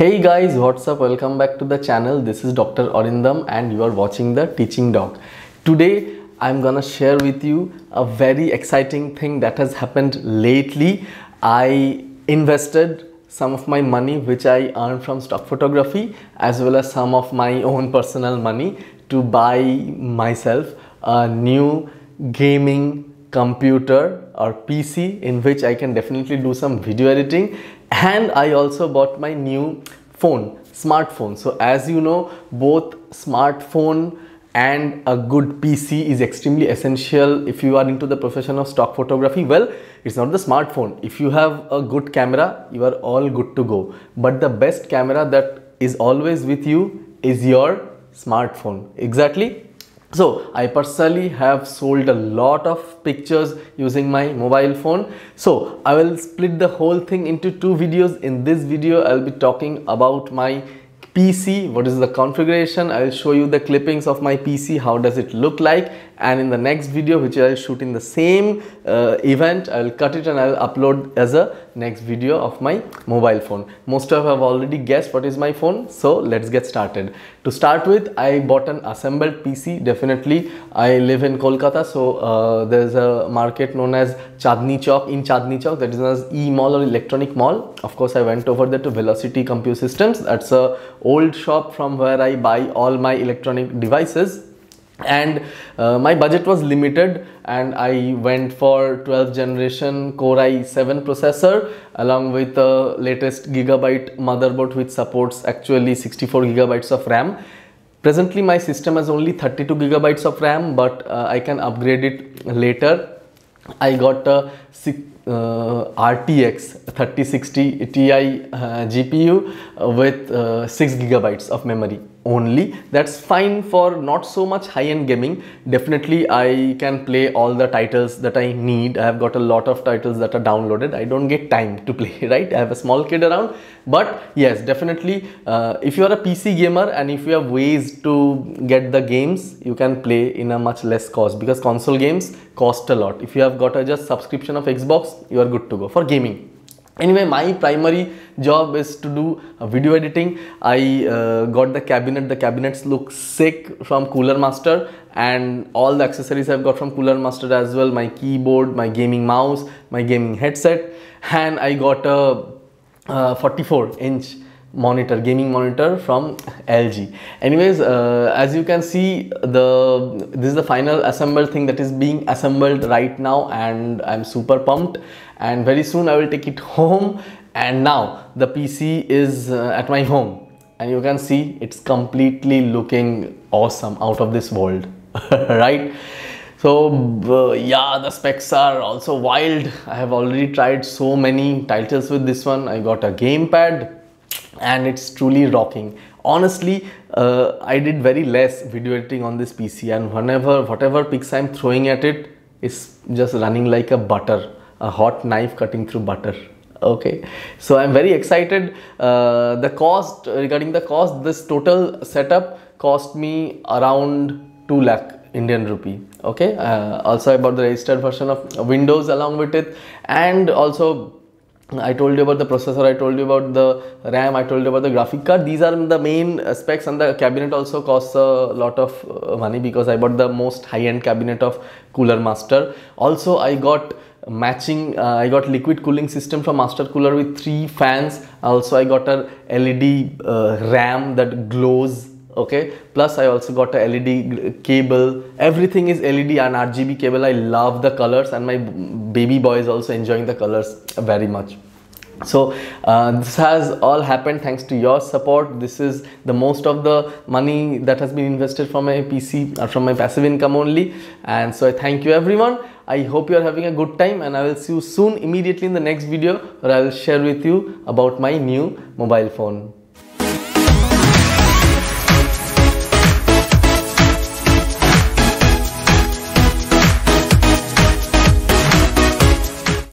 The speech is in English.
Hey guys, what's up? Welcome back to the channel. This is Dr. Arindam and you are watching the Teaching Doc. Today I'm gonna share with you a very exciting thing that has happened lately. I invested some of my money which I earned from stock photography as well as some of my own personal money to buy myself a new gaming computer or PC in which I can definitely do some video editing, and I also bought my new smartphone. So as you know, both smartphone and a good PC is extremely essential if you are into the profession of stock photography. Well, it's not the smartphone. If you have a good camera, you are all good to go. But the best camera that is always with you is your smartphone. Exactly. So I personally have sold a lot of pictures using my mobile phone. So I will split the whole thing into two videos. In this video, I'll be talking about my PC, what is the configuration. I'll show you the clippings of my PC, how does it look like, and in the next video, which I'll shoot in the same event, I'll cut it and I'll upload as a next video of my mobile phone. Most of you have already guessed what is my phone, so let's get started. To start with, I bought an assembled PC. Definitely, I live in Kolkata, so there's a market known as Chandni Chowk. In Chandni Chowk, that is known as E-Mall or Electronic Mall. Of course, I went over there to Velocity Compute Systems. That's a old shop from where I buy all my electronic devices. And my budget was limited and I went for 12th generation Core i7 processor along with the latest gigabyte motherboard which supports actually 64 gigabytes of RAM. Presently my system has only 32 gigabytes of RAM, but I can upgrade it later. I got a RTX 3060 Ti GPU with 6 gigabytes of memory only. That's fine for not so much high-end gaming. Definitely I can play all the titles that I need. I have got a lot of titles that are downloaded. I don't get time to play, right? I have a small kid around, but yes, definitely if you are a PC gamer and if you have ways to get the games, you can play in a much less cost, because console games cost a lot. If you have got a just subscription of Xbox, you are good to go for gaming. Anyway, my primary job is to do video editing. I got the cabinet. The cabinets look sick from Cooler Master, and all the accessories I've got from Cooler Master as well. My keyboard, my gaming mouse, my gaming headset, and I got a 44-inch monitor, gaming monitor from LG. Anyways, as you can see, this is the final assembled thing that is being assembled right now, and I'm super pumped. And very soon I will take it home. And now the PC is at my home, and you can see it's completely looking awesome, out of this world, right? So yeah, the specs are also wild. I have already tried so many titles with this one. I got a gamepad and it's truly rocking. Honestly, I did very less video editing on this PC, and whatever pics I'm throwing at it is just running like a hot knife cutting through butter. Okay, so I'm very excited. Regarding the cost, this total setup cost me around 2 lakh Indian rupee. Okay, also I bought the registered version of Windows along with it, and also I told you about the processor, I told you about the RAM, I told you about the graphic card. These are the main specs, and the cabinet also costs a lot of money because I bought the most high-end cabinet of Cooler Master. Also, I got I got liquid cooling system from Master Cooler with 3 fans. Also, I got a LED RAM that glows. Okay, plus I also got a LED cable. Everything is LED and RGB cable. I love the colors, and my baby boy is also enjoying the colors very much. So this has all happened thanks to your support. This is the most of the money that has been invested from my PC or from my passive income only. And so I thank you everyone. I hope you are having a good time, and I will see you soon immediately in the next video where I will share with you about my new mobile phone.